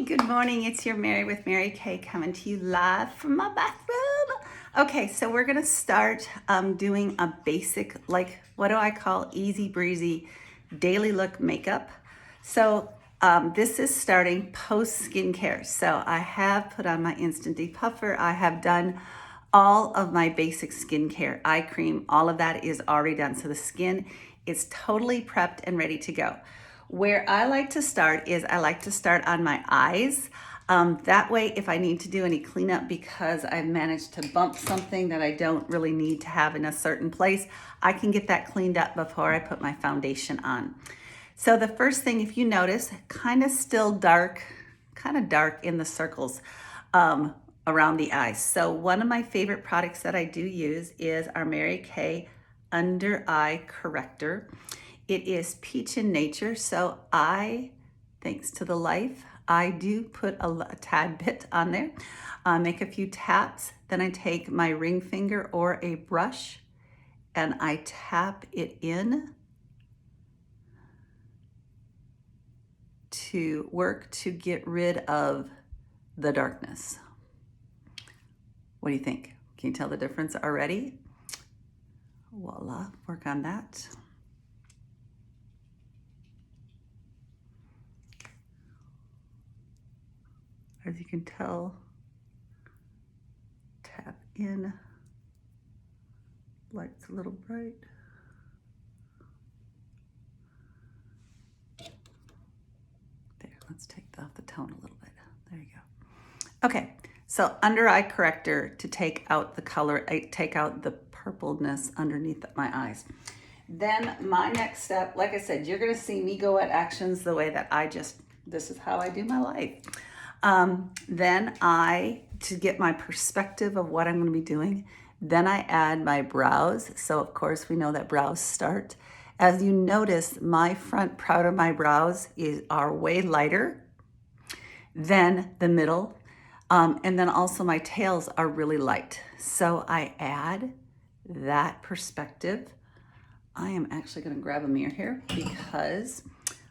Good morning. It's your Mary with Mary Kay coming to you live from my bathroom. Okay, so we're gonna start doing a basic, like what do I call easy breezy daily look makeup. So this is starting post skincare. So I have put on my instant depuffer. I have done all of my basic skincare, eye cream, all of that is already done. So the skin is totally prepped and ready to go. Where I like to start is I like to start on my eyes. That way, if I need to do any cleanup because I've managed to bump something that I don't really need to have in a certain place, I can get that cleaned up before I put my foundation on. So the first thing, if you notice, kind of still dark, kind of dark in the circles around the eyes. So one of my favorite products that I do use is our Mary Kay Under Eye Corrector. It is peach in nature, so thanks to the life, I do put a tad bit on there. Make a few taps, then I take my ring finger or a brush and I tap it in to work to get rid of the darkness. What do you think? Can you tell the difference already? Voila, work on that. As you can tell, tap in, light's a little bright. There, let's take off the tone a little bit. There you go. Okay, so under eye corrector to take out the color, take out the purpleness underneath my eyes. Then my next step, like I said, you're gonna see me go at actions the way that this is how I do my life. Then to get my perspective of what I'm going to be doing, then I add my brows. So of course we know that brows start. As you notice, my front part of my brows are way lighter than the middle. And then also my tails are really light. So I add that perspective. I am actually going to grab a mirror here because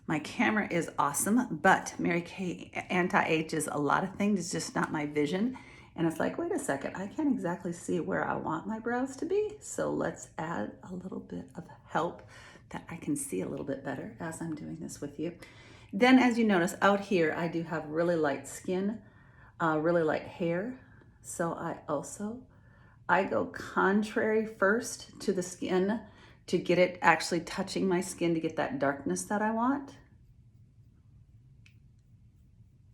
my camera is awesome, but Mary Kay anti-ages a lot of things. It's just not my vision. And it's like, wait a second, I can't exactly see where I want my brows to be. So let's add a little bit of help that I can see a little bit better as I'm doing this with you. Then as you notice out here, I do have really light skin, really light hair. So I go contrary first to the skin to get it actually touching my skin to get that darkness that I want.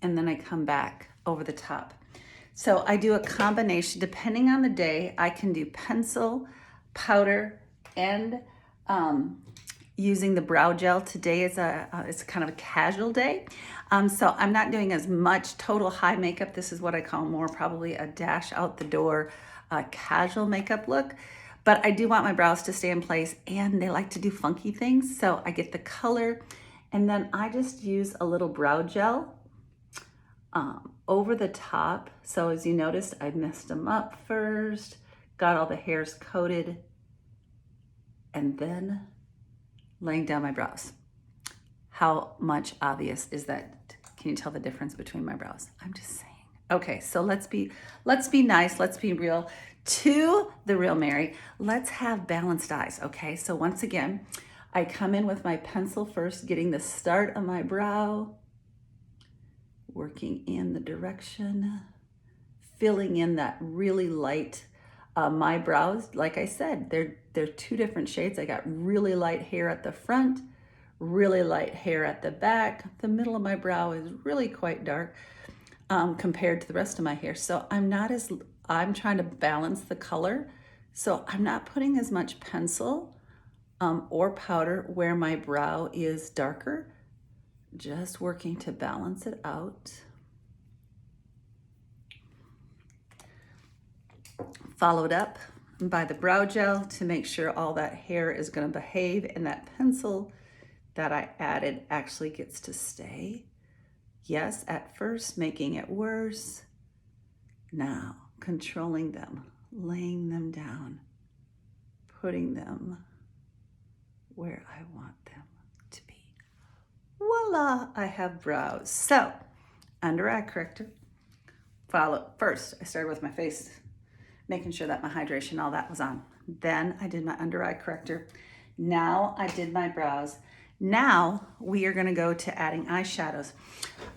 And then I come back over the top. So I do a combination, depending on the day, I can do pencil, powder, and using the brow gel. Today is it's kind of a casual day. So I'm not doing as much total high makeup. This is what I call more probably a dash out the door, casual makeup look. But I do want my brows to stay in place and they like to do funky things. So I get the color and then I just use a little brow gel over the top. So as you noticed, I messed them up first, got all the hairs coated, and then laying down my brows. How much obvious is that? Can you tell the difference between my brows? I'm just saying. Okay, so let's be nice, let's be real. To the real Mary, let's have balanced eyes, okay? So once again, I come in with my pencil first, getting the start of my brow, working in the direction, filling in that really light, my brows, like I said, they're two different shades. I got really light hair at the front, really light hair at the back. The middle of my brow is really quite dark compared to the rest of my hair. So I'm trying to balance the color. So I'm not putting as much pencil or powder where my brow is darker, just working to balance it out. Followed up by the brow gel to make sure all that hair is going to behave and that pencil that I added actually gets to stay. Yes, at first making it worse. Now controlling them, laying them down, putting them where I want them to be. Voila, I have brows. So under eye corrector. First, I started with my face, making sure that my hydration, all that was on. Then I did my under eye corrector. Now I did my brows. Now we are gonna go to adding eyeshadows.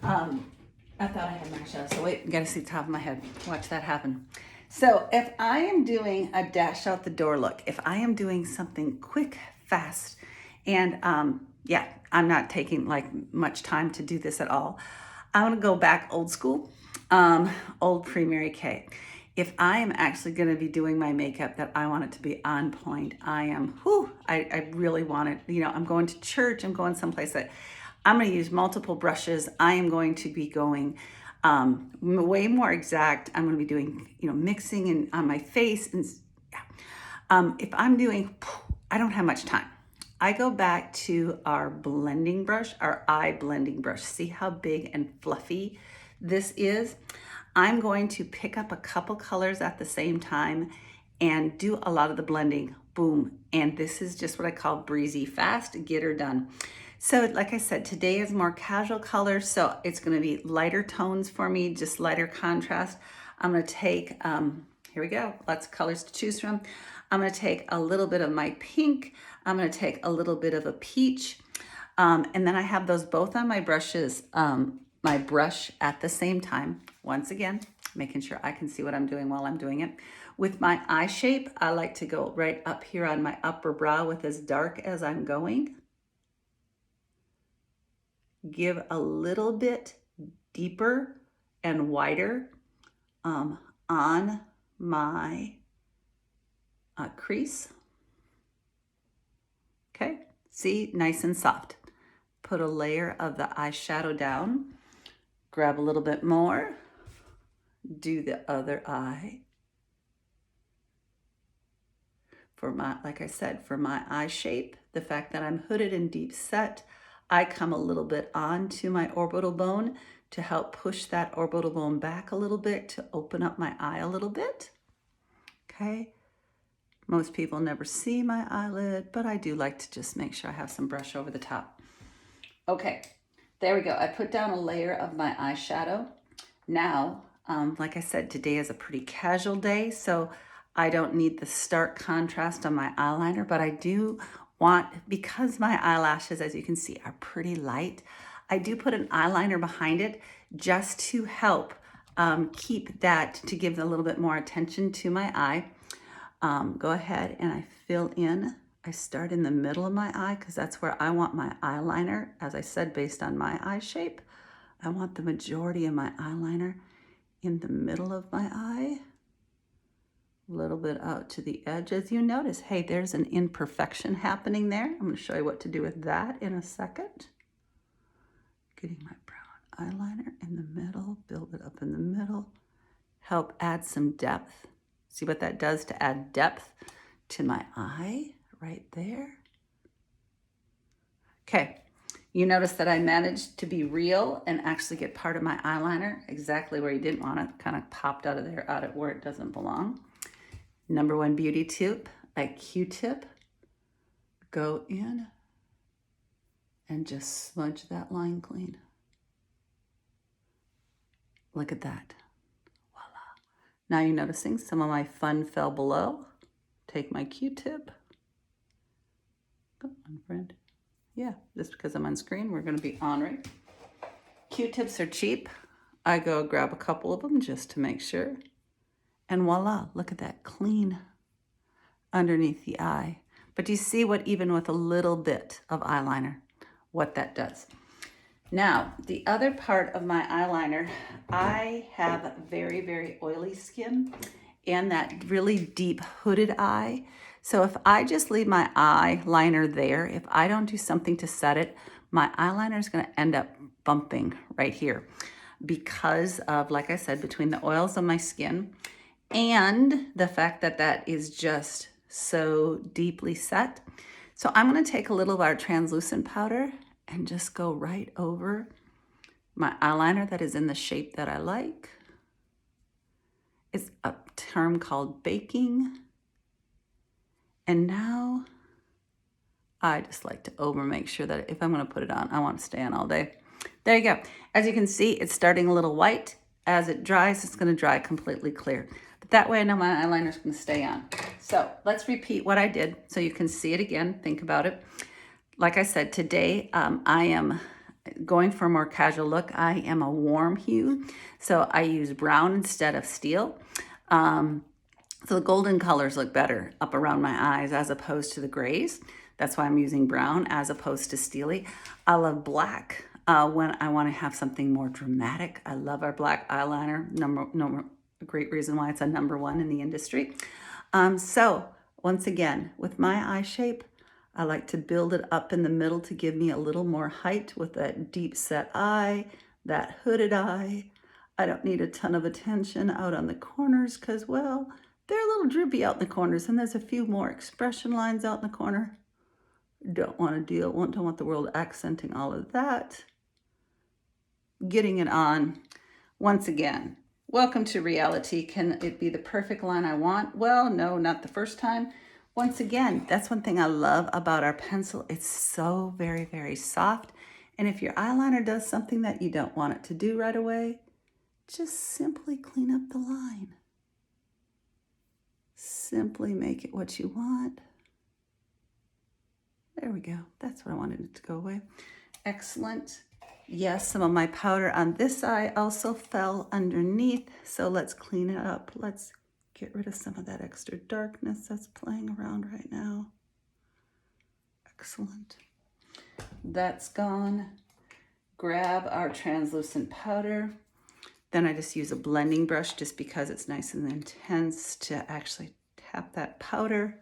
I thought I had my eyeshadow, so wait, you gotta see the top of my head. Watch that happen. So if I am doing a dash out the door look, if I am doing something quick, fast, and yeah, I'm not taking like much time to do this at all. I want to go back old school, old pre-Mary Kay. If I am actually going to be doing my makeup that I want it to be on point, I really want it. You know, I'm going to church, I'm going someplace that I'm going to use multiple brushes. I am going to be going way more exact. I'm going to be doing, you know, mixing and on my face. And yeah. If I'm doing, I don't have much time. I go back to our blending brush, our eye blending brush. See how big and fluffy this is? I'm going to pick up a couple colors at the same time and do a lot of the blending. Boom. And this is just what I call breezy fast, get her done. So like I said, today is more casual colors, so it's going to be lighter tones for me, just lighter contrast. I'm going to take, here we go, lots of colors to choose from. I'm going to take a little bit of my pink. I'm going to take a little bit of a peach. And then I have those both on my brushes, my brush at the same time. Once again, making sure I can see what I'm doing while I'm doing it. With my eye shape, I like to go right up here on my upper brow with as dark as I'm going. Give a little bit deeper and wider on my crease. Okay, see, nice and soft. Put a layer of the eyeshadow down, grab a little bit more, do the other eye. For my, like I said, for my eye shape, the fact that I'm hooded and deep set, I come a little bit onto my orbital bone to help push that orbital bone back a little bit to open up my eye a little bit. Okay. Most people never see my eyelid, but I do like to just make sure I have some brush over the top. Okay, there we go. I put down a layer of my eyeshadow. Now, like I said, today is a pretty casual day, so I don't need the stark contrast on my eyeliner, but I do want, because my eyelashes, as you can see, are pretty light, I do put an eyeliner behind it just to help keep that, to give a little bit more attention to my eye. Go ahead and I fill in. I start in the middle of my eye because that's where I want my eyeliner. As I said, based on my eye shape, I want the majority of my eyeliner in the middle of my eye. A little bit out to the edge. As you notice, hey, there's an imperfection happening there. I'm going to show you what to do with that in a second. Getting my brown eyeliner in the middle, build it up in the middle, help add some depth. See what that does to add depth to my eye right there. Okay, you notice that I managed to be real and actually get part of my eyeliner exactly where you didn't want it, kind of popped out of there, out at where it doesn't belong. Number one beauty tip, a Q-tip. Go in and just smudge that line clean. Look at that. Voila. Now you're noticing some of my fun fell below. Take my Q-tip. Go on, friend. Yeah, just because I'm on screen, we're going to be on, right? Q-tips are cheap. I go grab a couple of them just to make sure. And voila, look at that clean underneath the eye. But do you see what, even with a little bit of eyeliner, what that does? Now, the other part of my eyeliner, I have very, very oily skin and that really deep hooded eye. So if I just leave my eyeliner there, if I don't do something to set it, my eyeliner is going to end up bumping right here because of, like I said, between the oils of my skin and the fact that that is just so deeply set. So I'm going to take a little of our translucent powder and just go right over my eyeliner that is in the shape that I like. It's a term called baking. And now I just like to make sure that if I'm going to put it on, I want to stay on all day. There you go. As you can see, it's starting a little white. As it dries, it's going to dry completely clear. But that way I know my eyeliner is going to stay on. So let's repeat what I did so you can see it again. Think about it. Like I said, today I am going for a more casual look. I am a warm hue, so I use brown instead of steel. So the golden colors look better up around my eyes as opposed to the grays. That's why I'm using brown as opposed to steely. I love black when I want to have something more dramatic. I love our black eyeliner. A great reason why it's a #1 in the industry. So once again, with my eye shape, I like to build it up in the middle to give me a little more height with that deep set eye, that hooded eye. I don't need a ton of attention out on the corners because, well, they're a little droopy out in the corners, and there's a few more expression lines out in the corner. Don't want the world accenting all of that. Getting it on. Once again, welcome to reality. Can it be the perfect line I want? Well, no, not the first time. Once again, that's one thing I love about our pencil. It's so very, very soft. And if your eyeliner does something that you don't want it to do right away, just simply clean up the line. Simply make it what you want. There we go. That's what I wanted it to go away. Excellent. Yes, some of my powder on this eye also fell underneath. So let's clean it up. Let's get rid of some of that extra darkness that's playing around right now. Excellent. That's gone. Grab our translucent powder. Then I just use a blending brush just because it's nice and intense to actually tap that powder.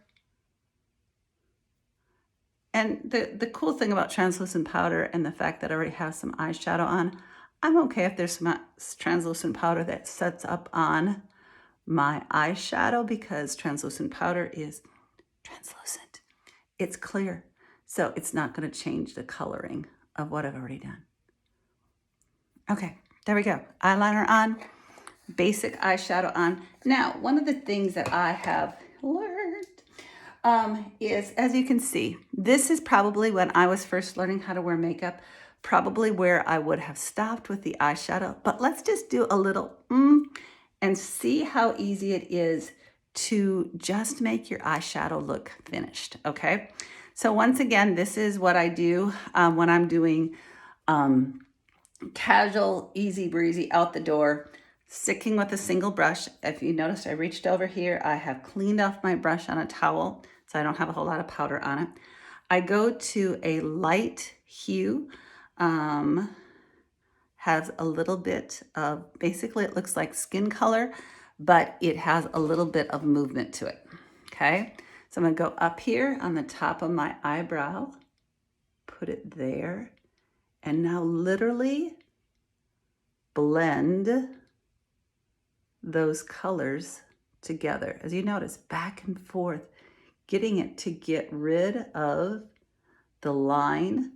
And the cool thing about translucent powder and the fact that I already have some eyeshadow on, I'm okay if there's some translucent powder that sets up on my eyeshadow because translucent powder is translucent. It's clear, so it's not going to change the coloring of what I've already done. Okay, there we go. Eyeliner on, basic eyeshadow on. Now, one of the things that I have learned is, as you can see, this is probably when I was first learning how to wear makeup, probably where I would have stopped with the eyeshadow. But let's just do a little and see how easy it is to just make your eyeshadow look finished, okay? So once again, this is what I do when I'm doing casual, easy breezy out the door, sticking with a single brush. If you noticed, I reached over here. I have cleaned off my brush on a towel, so I don't have a whole lot of powder on it. I go to a light hue, has a little bit of, basically it looks like skin color, but it has a little bit of movement to it, okay? So I'm gonna go up here on the top of my eyebrow, put it there, and now literally blend those colors together. As you notice, back and forth, getting it to get rid of the line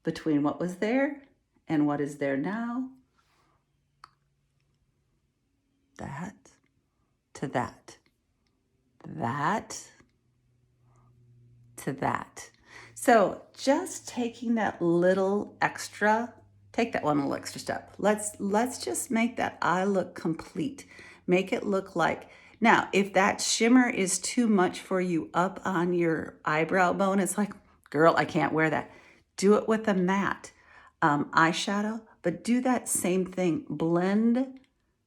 between what was there and what is there now. That to that. That to that. So just taking that little extra, take that one little extra step. Let's just make that eye look complete. Make it look like, now if that shimmer is too much for you up on your eyebrow bone, it's like, girl, I can't wear that. Do it with a matte eyeshadow, but do that same thing. Blend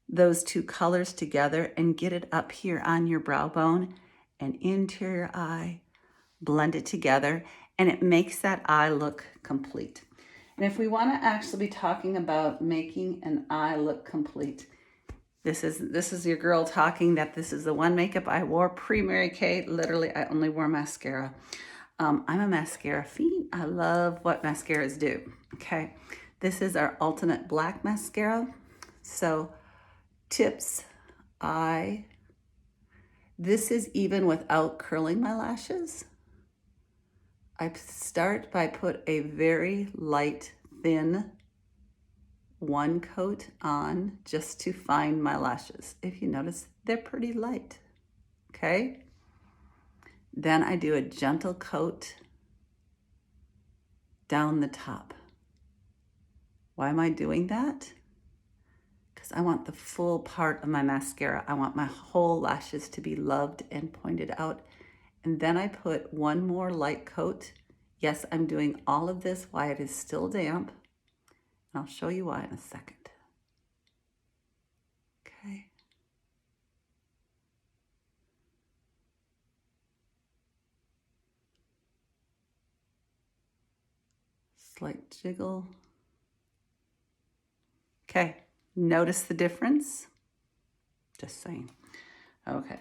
those two colors together and get it up here on your brow bone and into your eye. Blend it together, and it makes that eye look complete. And if we want to actually be talking about making an eye look complete, this is your girl talking that this is the one makeup I wore pre-Mary Kay. Literally, I only wore mascara. I'm a mascara fiend. I love what mascaras do. Okay, this is our Ultimate Black Mascara. So tips, this is even without curling my lashes. I start by put a very light, thin one coat on just to find my lashes. If you notice, they're pretty light, okay? Then I do a gentle coat down the top. Why am I doing that? Because I want the full part of my mascara. I want my whole lashes to be loved and pointed out. And then I put one more light coat. Yes, I'm doing all of this while it is still damp. And I'll show you why in a second. Okay. Slight jiggle. Okay, notice the difference? Just saying. Okay.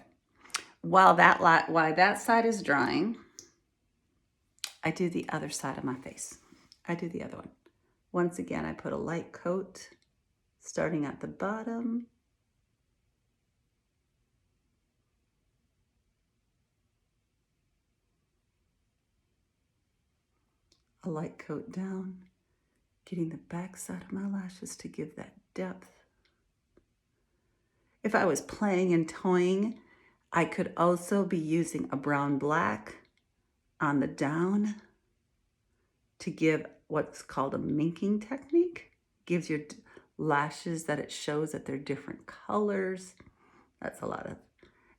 While that side is drying, I do the other side of my face. I do the other one. Once again, I put a light coat starting at the bottom. A light coat down, getting the back side of my lashes to give that depth. If I was playing and toying, I could also be using a brown black on the down to give what's called a minking technique. Gives your lashes that it shows that they're different colors. That's a lot of,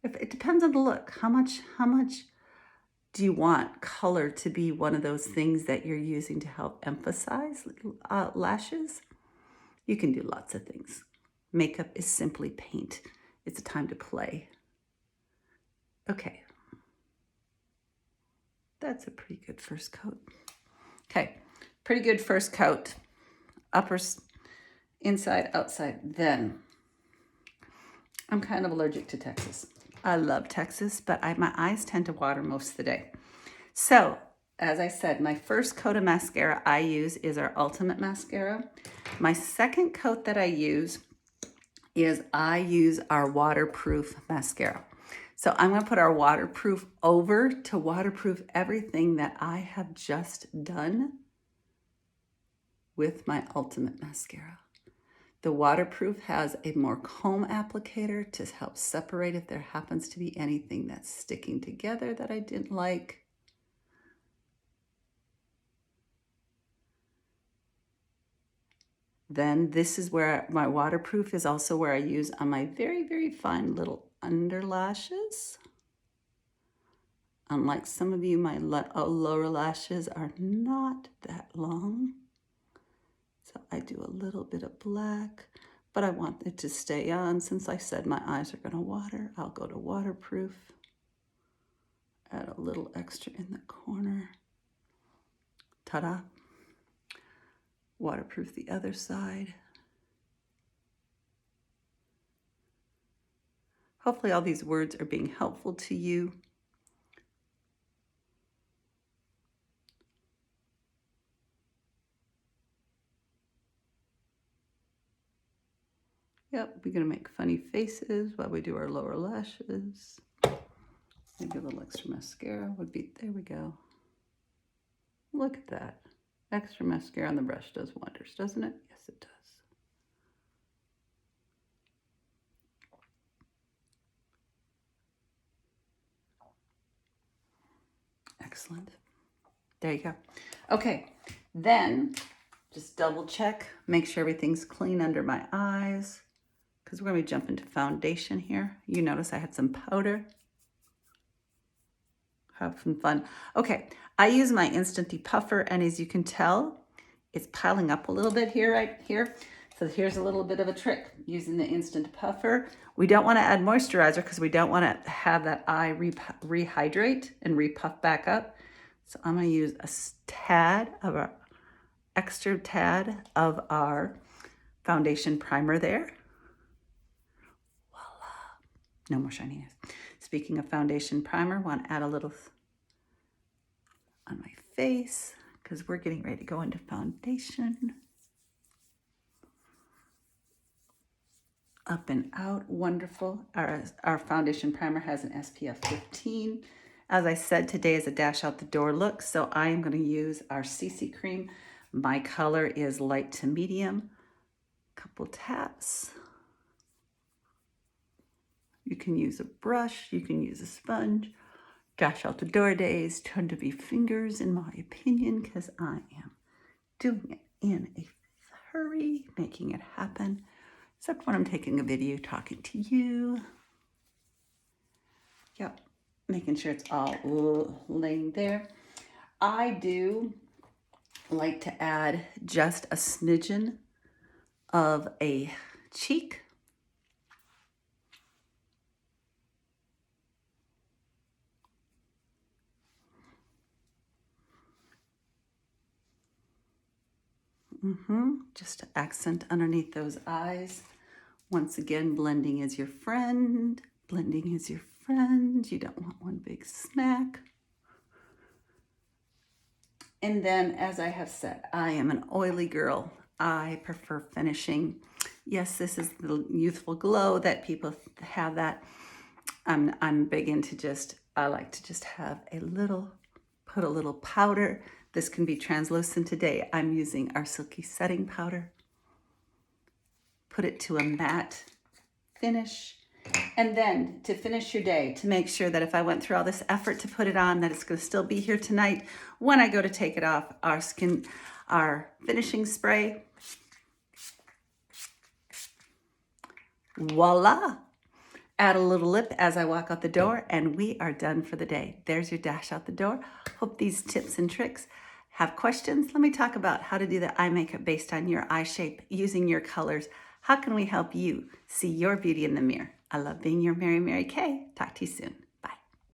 it depends on the look. How much do you want color to be one of those things that you're using to help emphasize lashes? You can do lots of things. Makeup is simply paint. It's a time to play. Okay. That's a pretty good first coat. Okay, pretty good first coat. Uppers, inside, outside. Then, I'm kind of allergic to Texas. I love Texas, but my eyes tend to water most of the day. So, as I said, my first coat of mascara I use is our Ultimate Mascara. My second coat that I use is I use our waterproof mascara. So I'm gonna put our waterproof over to waterproof everything that I have just done with my Ultimate Mascara. The waterproof has a more comb applicator to help separate if there happens to be anything that's sticking together that I didn't like. Then this is where my waterproof is also where I use on my very, very fine little under lashes. Unlike some of you, my lower lashes are not that long. So I do a little bit of black, but I want it to stay on. Since I said my eyes are gonna water, I'll go to waterproof. Add a little extra in the corner. Ta-da. Waterproof the other side. Hopefully all these words are being helpful to you. Yep, we're gonna make funny faces while we do our lower lashes. Maybe a little extra mascara would be, there we go. Look at that. Extra mascara on the brush does wonders, doesn't it? Yes, it does. Excellent. There you go. Okay, then just double check, make sure everything's clean under my eyes, because we're going to be jumping to foundation here. You notice I had some powder. Have some fun. Okay, I use my Instant Depuffer, and as you can tell, it's piling up a little bit here, right here. So here's a little bit of a trick using the Instant Depuffer. We don't want to add moisturizer because we don't want to have that eye rehydrate and repuff back up. So I'm going to use a tad of our extra tad of our foundation primer there. Voila. No more shininess. Speaking of foundation primer, want to add a little on my face because we're getting ready to go into foundation. Up and out, wonderful. Our foundation primer has an SPF 15. As I said, today is a dash out the door look, so I am going to use our CC cream. My color is light to medium. Couple taps. You can use a brush, you can use a sponge. Dash out the door days tend to be fingers, in my opinion, because I am doing it in a hurry, making it happen. Except when I'm taking a video talking to you. Yep, making sure it's all laying there. I do like to add just a smidgen of a cheek. Just to accent underneath those eyes. Once again, blending is your friend. Blending is your friend. You don't want one big smack. And then, as I have said, I am an oily girl. I prefer finishing. Yes, this is the youthful glow that people have that. I'm big into I like to just have put a little powder. This can be translucent today. I'm using our Silky Setting Powder. Put it to a matte finish. And then to finish your day, to make sure that if I went through all this effort to put it on, that it's going to still be here tonight when I go to take it off, our finishing spray. Voila! Add a little lip as I walk out the door, and we are done for the day. There's your dash out the door. Hope these tips and tricks. Have questions? Let me talk about how to do the eye makeup based on your eye shape, using your colors. How can we help you see your beauty in the mirror? I love being your Mary Mary Kay. Talk to you soon.